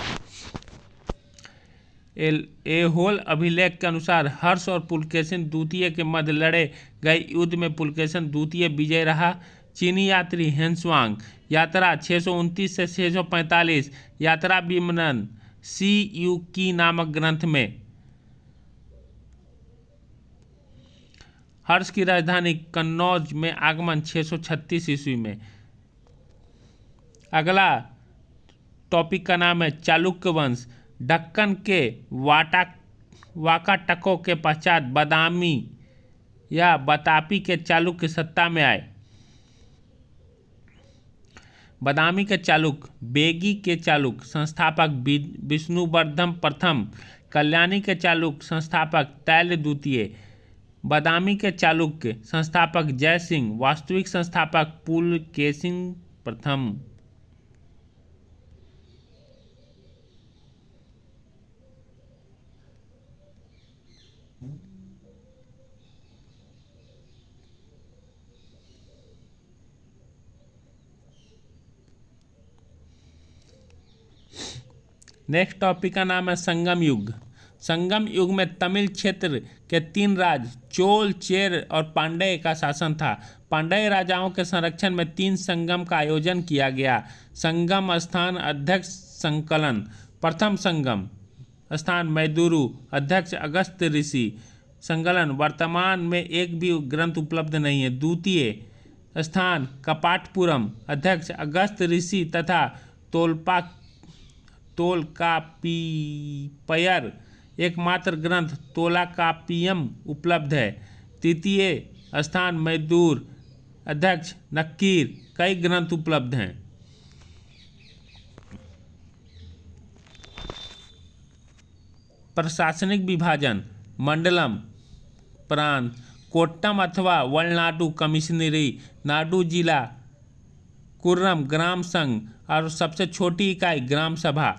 एहोल अभिलेख के अनुसार हर्ष और पुलकेशिन द्वितीय के मध्य लड़े गए युद्ध में पुलकेशिन द्वितीय विजय रहा। चीनी यात्री हेंसुआंग, यात्रा 629 से 645, यात्रा विवरण CU की नामक ग्रंथ में। हर्ष की राजधानी कन्नौज में आगमन 636 ईस्वी में। अगला टॉपिक का नाम है चालुक्य वंश। दक्कन के वाकाटकों के पश्चात बादामी या बतापी के चालुक्य सत्ता में आए। बादामी के चालुक्य, बेगी के चालुक्य, संस्थापक विष्णुवर्धन प्रथम, कल्याणी के चालुक्य, संस्थापक तैल द्वितीय, बादामी के चालुक्य, संस्थापक जय सिंह, वास्तविक संस्थापक पुलकेशिन प्रथम। नेक्स्ट टॉपिक का नाम है संगम युग। संगम युग में तमिल क्षेत्र के 3 राज चोल, चेर और पांड्य का शासन था। पांड्य राजाओं के संरक्षण में 3 संगम का आयोजन किया गया। संगम स्थान अध्यक्ष संकलन। प्रथम संगम स्थान मैदुरु, अध्यक्ष अगस्त ऋषि। संकलन वर्तमान में एक भी ग्रंथ उपलब्ध नहीं है। द्वितीय स्थान कपाटपुरम, अध्यक्ष अगस्त ऋषि तथा तोलकाप्पियर, एकमात्र ग्रंथ तोलाकाप्पियम उपलब्ध है। तृतीय स्थान मैदूर, अध्यक्ष नक्कीर, कई ग्रंथ उपलब्ध हैं। प्रशासनिक विभाजन, मंडलम प्रांत, कोट्टम अथवा वलनाडु कमिश्नरी, नाडु जिला, कुर्रम ग्राम संघ और सबसे छोटी इकाई ग्राम सभा।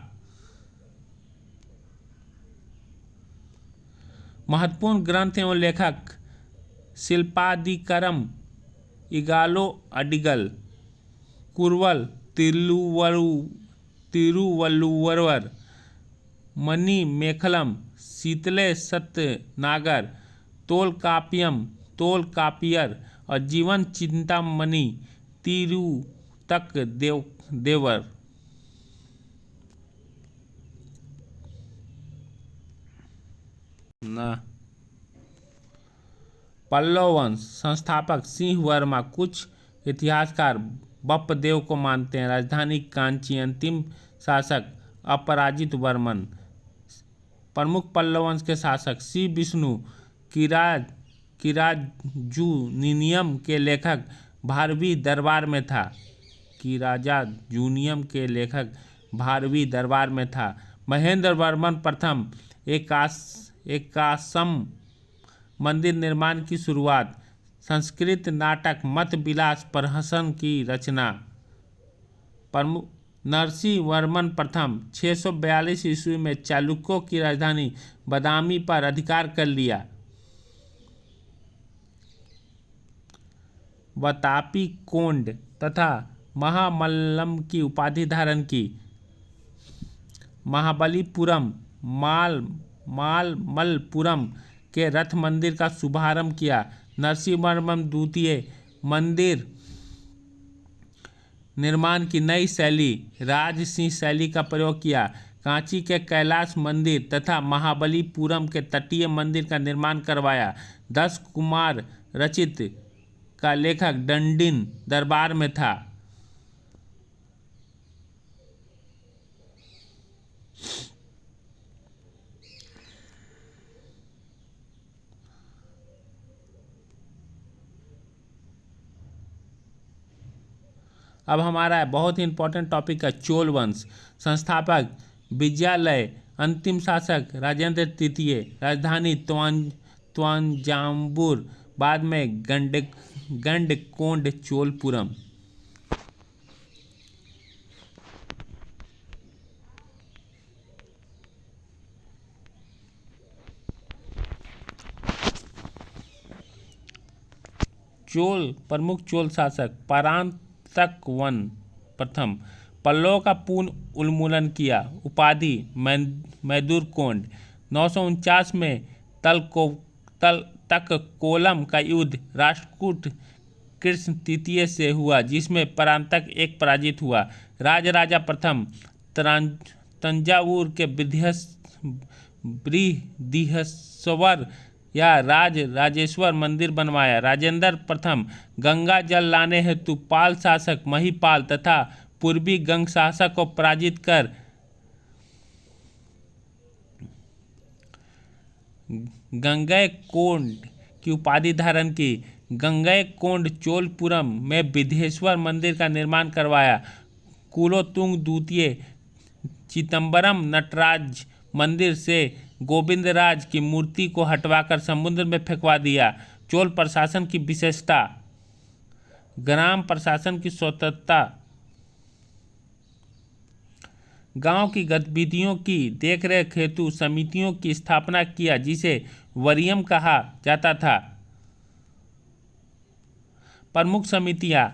महत्वपूर्ण ग्रंथ एवं लेखक शिल्पादिकरम इगालो अडिगल, कुरवल तिरुवल्लुवर, मणि मेखलम, शीतले सत्यनागर, तोलकापियर और जीवन चिंतामणि तिरुतक देवर। पल्लव वंश संस्थापक सिंह वर्मा। कुछ इतिहासकार बप्पदेव को मानते हैं। राजधानी कांची। अंतिम शासक अपराजित वर्मन। प्रमुख पल्लव वंश के शासक श्री विष्णु किराजुनियम के लेखक भारवी दरबार में था। किराजुनियम के लेखक भारवी दरबार में था। महेंद्र वर्मन प्रथम एकाश्म मंदिर निर्माण की शुरुआत। संस्कृत नाटक मत विलास प्रहसन की रचना। नरसिंह वर्मन प्रथम 642 ईस्वी में चालुक्यों की राजधानी बदामी पर अधिकार कर लिया। वतापी कोंड तथा महामल्लम की उपाधि धारण की। महाबलीपुरम मालमल्लपुरम के रथ मंदिर का शुभारंभ किया। नरसिंह वर्मन द्वितीय मंदिर निर्माण की नई शैली राजसिंह शैली का प्रयोग किया। कांची के कैलाश मंदिर तथा महाबलीपुरम के तटीय मंदिर का निर्माण करवाया। 10 कुमार रचित का लेखक दंडिन दरबार में था। अब हमारा बहुत ही इंपॉर्टेंट टॉपिक है चोल वंश। संस्थापक विजयालय। अंतिम शासक राजेंद्र तृतीय। राजधानी तंजावुर। बाद में गंडकोंड चोलपुरम। प्रमुख चोल शासक परांतकवन प्रथम। पल्लवों का पूर्ण उन्मूलन किया। उपाधि मैदुरकोंड। 949 में तक्षकोलम का युद्ध राष्ट्रकूट कृष्ण तृतीय से हुआ, जिसमें परांतक एक पराजित हुआ। राजा प्रथम तंजावुर के बृहदीश्वर या राजेश्वर मंदिर बनवाया। राजेंद्र प्रथम गंगा जल लाने हेतु पाल शासक महिपाल तथा पूर्वी गंग शासक को पराजित कर गंगैकोंड की उपाधि धारण की। गंगैकोंड चोलपुरम में विधेश्वर मंदिर का निर्माण करवाया। कुलोत्तुंग द्वितीय चिदंबरम नटराज मंदिर से गोविंदराज की मूर्ति को हटवाकर समुद्र में फेंकवा दिया। चोल प्रशासन की विशेषता। ग्राम प्रशासन की स्वतंत्रता। गांव की गतिविधियों की देखरेख हेतु समितियों की स्थापना किया, जिसे वरियम कहा जाता था। प्रमुख समितियां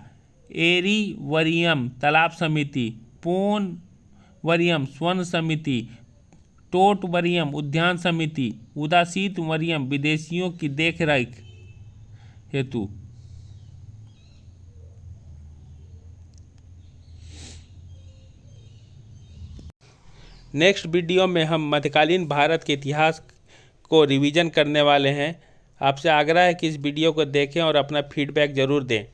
एरी वरियम तालाब समिति, पोन वरियम स्वर्ण समिति, टोट वरियम उद्यान समिति, उदासीत वरियम विदेशियों की देखरेख हेतु। नेक्स्ट वीडियो में हम मध्यकालीन भारत के इतिहास को रिवीजन करने वाले हैं। आपसे आग्रह है कि इस वीडियो को देखें और अपना फीडबैक ज़रूर दें।